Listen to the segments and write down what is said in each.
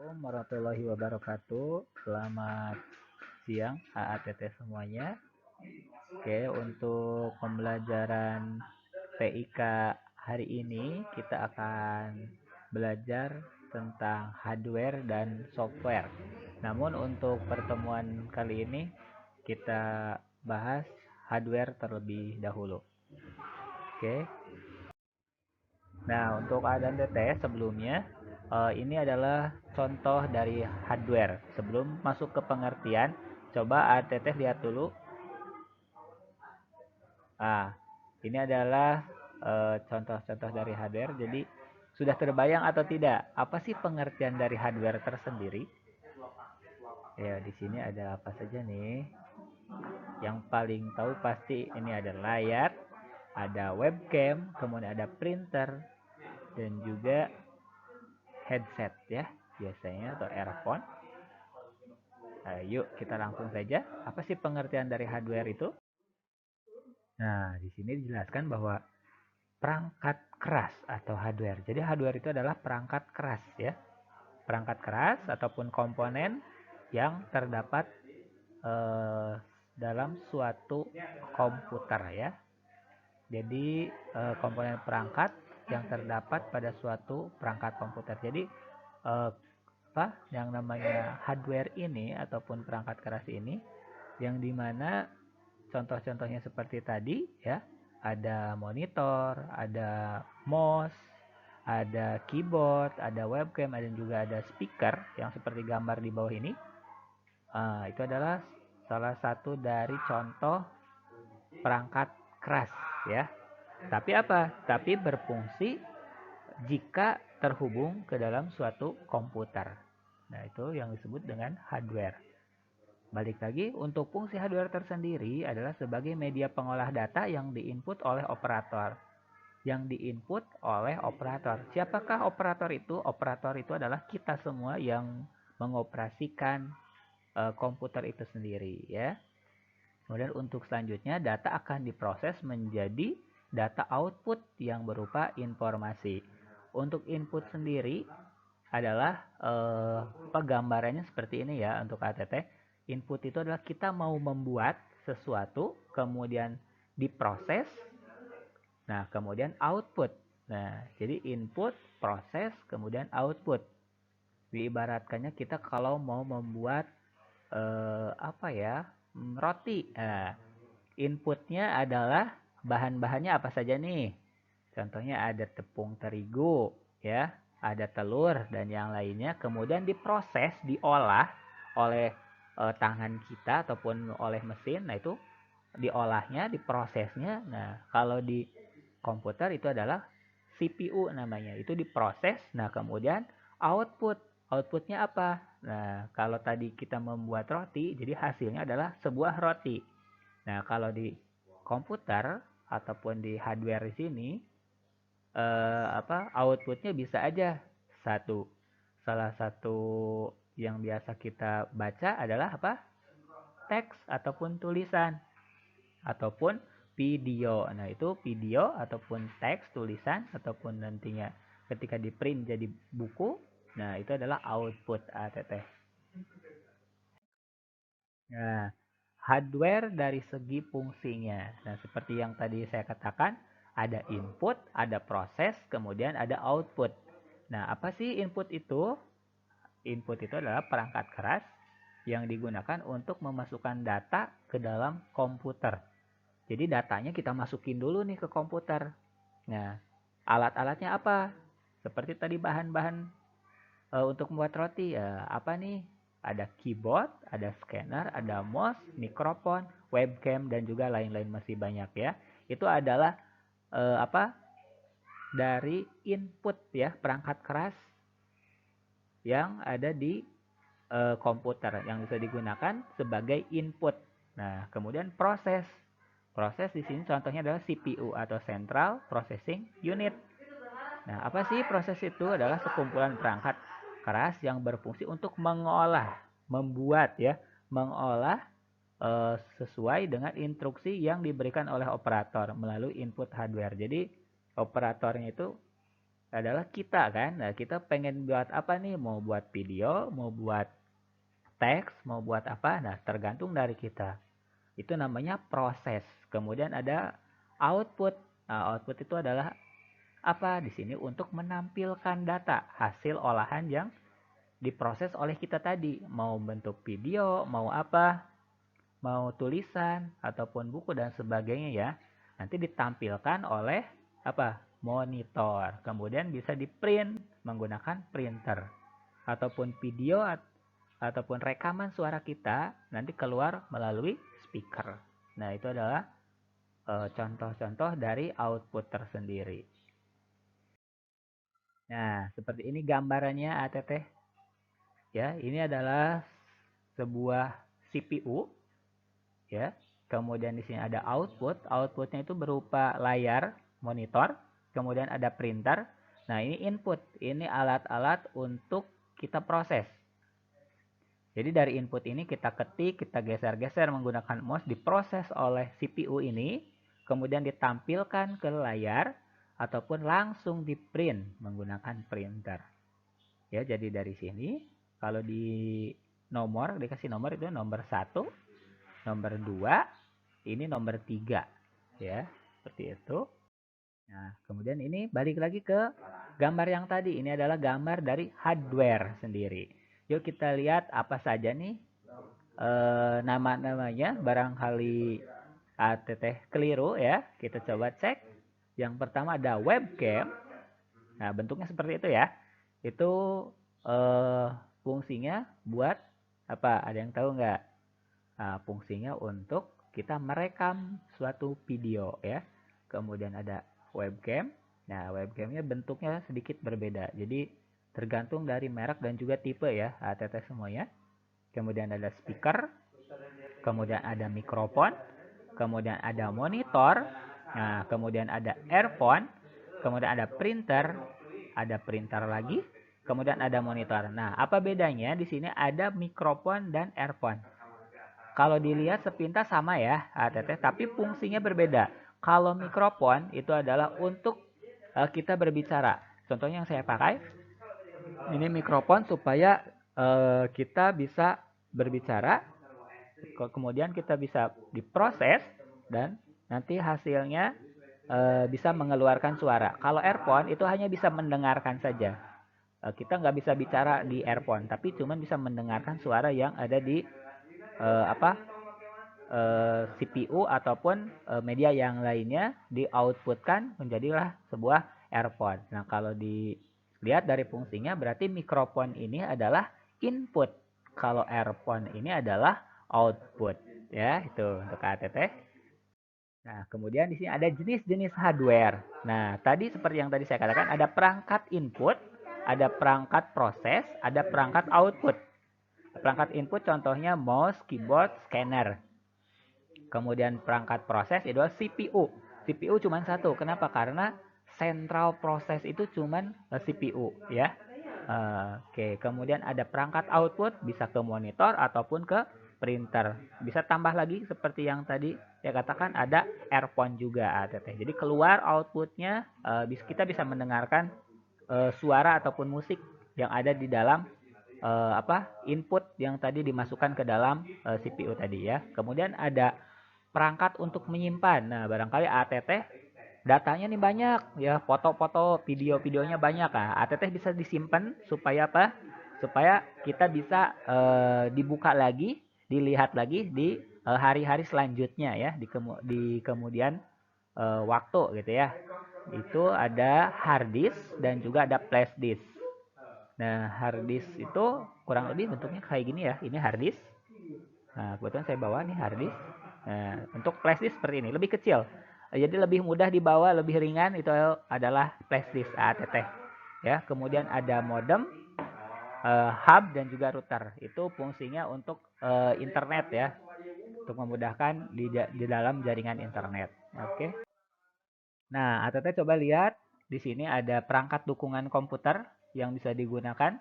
Assalamualaikum warahmatullahi wabarakatuh. Selamat siang AATT semuanya. Oke, untuk pembelajaran TIK hari ini kita akan belajar tentang hardware dan software. Namun untuk pertemuan kali ini kita bahas hardware terlebih dahulu. Oke. Nah, untuk keadaan TTS sebelumnya, ini adalah contoh dari hardware. Sebelum masuk ke pengertian, coba ATT lihat dulu. Ah, ini adalah contoh-contoh dari hardware. Jadi, sudah terbayang atau tidak? Apa sih pengertian dari hardware tersendiri? Ya, di sini ada apa saja nih? Yang paling tahu pasti ini ada layar, ada webcam, kemudian ada printer, dan juga headset ya biasanya atau earphone. Yuk kita langsung saja. Apa sih pengertian dari hardware itu? Nah, di sini dijelaskan bahwa perangkat keras atau hardware. Jadi hardware itu adalah perangkat keras ya. Perangkat keras ataupun komponen yang terdapat dalam suatu komputer ya. Jadi komponen perangkat yang terdapat pada suatu perangkat komputer. Jadi apa yang namanya hardware ini ataupun perangkat keras ini yang dimana contoh-contohnya seperti tadi ya, ada monitor, ada mouse, ada keyboard, ada webcam, dan juga ada speaker yang seperti gambar di bawah ini. Itu adalah salah satu dari contoh perangkat keras ya. Tapi apa? Tapi berfungsi jika terhubung ke dalam suatu komputer. Nah, itu yang disebut dengan hardware. Balik lagi, untuk fungsi hardware tersendiri adalah sebagai media pengolah data yang diinput oleh operator. Yang diinput oleh operator. Siapakah operator itu? Operator itu adalah kita semua yang mengoperasikan komputer itu sendiri ya. Kemudian untuk selanjutnya data akan diproses menjadi data output yang berupa informasi. Untuk input sendiri adalah gambarannya seperti ini ya untuk ATT. Input itu adalah kita mau membuat sesuatu, kemudian diproses, nah kemudian output. Nah, jadi input, proses, kemudian output. Diibaratkannya kita kalau mau membuat apa ya, roti. Nah, inputnya adalah bahan-bahannya apa saja nih? Contohnya ada tepung terigu, ya, ada telur dan yang lainnya. Kemudian diproses, diolah oleh tangan kita ataupun oleh mesin. Nah itu diolahnya, diprosesnya. Nah kalau di komputer itu adalah CPU namanya. Itu diproses. Nah kemudian output. Outputnya apa? Nah kalau tadi kita membuat roti, jadi hasilnya adalah sebuah roti. Nah kalau di komputer ataupun di hardware di sini outputnya bisa aja satu. Salah satu yang biasa kita baca adalah apa? Teks ataupun tulisan ataupun video. Nah, itu video ataupun teks, tulisan ataupun nantinya ketika di print jadi buku. Nah, itu adalah output ATT. Nah, hardware dari segi fungsinya. Nah, seperti yang tadi saya katakan, ada input, ada proses, kemudian ada output. Nah, apa sih input itu? Input itu adalah perangkat keras yang digunakan untuk memasukkan data ke dalam komputer. Jadi datanya kita masukin dulu nih ke komputer. Nah, alat-alatnya apa? Seperti tadi bahan-bahan untuk membuat roti ya, apa nih? Ada keyboard, ada scanner, ada mouse, mikrofon, webcam dan juga lain-lain masih banyak ya. Itu adalah apa? Dari input ya, perangkat keras yang ada di komputer yang bisa digunakan sebagai input. Nah, kemudian proses. Proses di sini contohnya adalah CPU atau Central Processing Unit. Nah, apa sih proses itu? Adalah sekumpulan perangkat keras yang berfungsi untuk mengolah, membuat ya, mengolah sesuai dengan instruksi yang diberikan oleh operator melalui input hardware. Jadi operatornya itu adalah kita kan. Nah, kita pengen buat apa nih? Mau buat video, mau buat teks, mau buat apa? Nah, tergantung dari kita. Itu namanya proses. Kemudian ada output. Nah, output itu adalah apa? Di sini untuk menampilkan data, hasil olahan yang diproses oleh kita tadi. Mau bentuk video, mau apa? Mau tulisan ataupun buku dan sebagainya ya. Nanti ditampilkan oleh apa? Monitor. Kemudian bisa di-print menggunakan printer. Ataupun video ataupun rekaman suara kita nanti keluar melalui speaker. Nah, itu adalah contoh-contoh dari output tersendiri. Nah, seperti ini gambarannya ATT. Ya, ini adalah sebuah CPU ya. Kemudian di sini ada output. Outputnya itu berupa layar monitor, kemudian ada printer. Nah, ini input. Ini alat-alat untuk kita proses. Jadi dari input ini kita ketik, kita geser-geser menggunakan mouse, diproses oleh CPU ini, kemudian ditampilkan ke layar ataupun langsung di print menggunakan printer. Ya, jadi dari sini kalau di nomor dikasih nomor itu nomor 1, nomor 2, ini nomor 3 ya, seperti itu. Nah, kemudian ini balik lagi ke gambar yang tadi. Ini adalah gambar dari hardware sendiri. Yuk kita lihat apa saja nih nama-namanya. Barangkali ATT keliru ya. Kita coba cek. Yang pertama ada webcam. Nah, bentuknya seperti itu ya. Itu fungsinya buat apa? Ada yang tahu nggak? Nah, fungsinya untuk kita merekam suatu video ya. Kemudian ada webcam. Nah, webcamnya bentuknya sedikit berbeda. Jadi tergantung dari merek dan juga tipe ya, ATT semuanya. Kemudian ada speaker, kemudian ada mikrofon, kemudian ada monitor, nah, kemudian ada earphone, kemudian ada printer lagi, kemudian ada monitor. Nah, apa bedanya? Di sini ada mikrofon dan earphone. Kalau dilihat sepintas sama ya, ATT, tapi fungsinya berbeda. Kalau mikrofon itu adalah untuk kita berbicara. Contohnya yang saya pakai, ini mikrofon supaya kita bisa berbicara, kemudian kita bisa diproses dan nanti hasilnya bisa mengeluarkan suara. Kalau earphone itu hanya bisa mendengarkan saja. Kita nggak bisa bicara di earphone, tapi cuma bisa mendengarkan suara yang ada di CPU ataupun media yang lainnya di-outputkan menjadilah sebuah earphone. Nah, kalau dilihat dari fungsinya berarti mikrofon ini adalah input. Kalau earphone ini adalah output. Ya, itu untuk ATT. Nah, kemudian di sini ada jenis-jenis hardware. Nah, tadi seperti yang tadi saya katakan ada perangkat input, ada perangkat proses, ada perangkat output. Perangkat input contohnya mouse, keyboard, scanner. Kemudian perangkat proses itu adalah CPU. CPU cuma satu. Kenapa? Karena central proses itu cuma CPU ya. Oke, kemudian ada perangkat output bisa ke monitor ataupun ke printer. Bisa tambah lagi seperti yang tadi saya katakan ada earphone juga ATT. Jadi keluar outputnya kita bisa mendengarkan suara ataupun musik yang ada di dalam input yang tadi dimasukkan ke dalam CPU tadi ya. Kemudian ada perangkat untuk menyimpan. Nah, barangkali ATT datanya nih banyak ya, foto-foto, video-videonya banyak. Nah, ATT bisa disimpan supaya apa? Supaya kita bisa dibuka lagi, dilihat lagi di hari-hari selanjutnya ya, di kemudian waktu gitu ya. Itu ada hard disk dan juga ada flash disk. Nah, hard disk itu kurang lebih bentuknya kayak gini ya. Ini hard disk. Nah, kebetulan saya bawa nih hard disk. Nah, untuk flash disk seperti ini, lebih kecil. Jadi lebih mudah dibawa, lebih ringan, itu adalah flash disk ATT. Ya, kemudian ada modem, hub dan juga router. Itu fungsinya untuk internet ya, untuk memudahkan di dalam jaringan internet. Oke. Nah, ATT coba lihat di sini ada perangkat dukungan komputer yang bisa digunakan.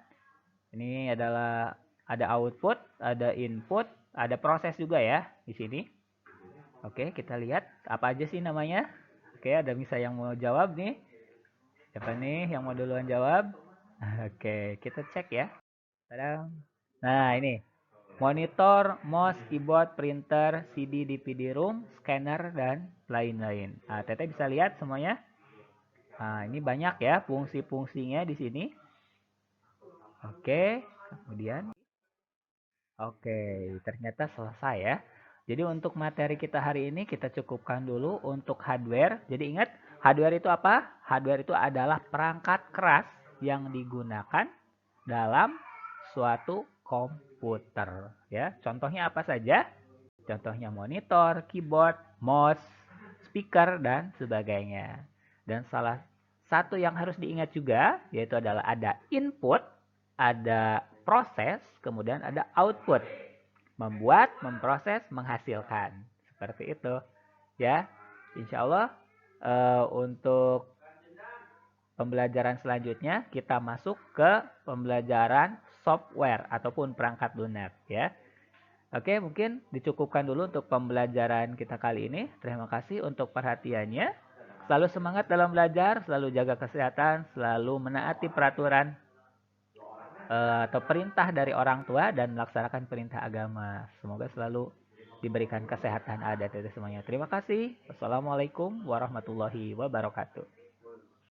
Ini adalah ada output, ada input, ada proses juga ya di sini. Oke, kita lihat apa aja sih namanya. Oke, ada bisa yang mau jawab nih. Siapa nih yang mau duluan jawab? Oke, kita cek ya. Tadang. Nah, ini. Monitor, mouse, keyboard, printer, CD, DVD room, scanner, dan lain-lain. Nah, Teteh bisa lihat semuanya? Nah, ini banyak ya fungsi-fungsinya di sini. Oke, kemudian. Oke, ternyata selesai ya. Jadi untuk materi kita hari ini kita cukupkan dulu untuk hardware. Jadi ingat, hardware itu apa? Hardware itu adalah perangkat keras yang digunakan dalam suatu komputer. Ya, contohnya apa saja? Contohnya monitor, keyboard, mouse, speaker, dan sebagainya. Dan salah satu yang harus diingat juga yaitu adalah ada input, ada proses, kemudian ada output. Membuat, memproses, menghasilkan. Seperti itu. Ya, insya Allah untuk pembelajaran selanjutnya kita masuk ke pembelajaran software ataupun perangkat lunak ya. Oke, mungkin dicukupkan dulu untuk pembelajaran kita kali ini. Terima kasih untuk perhatiannya. Selalu semangat dalam belajar, selalu jaga kesehatan, selalu menaati peraturan atau perintah dari orang tua dan melaksanakan perintah agama. Semoga selalu diberikan kesehatan ada dari semuanya. Terima kasih. Wassalamualaikum warahmatullahi wabarakatuh.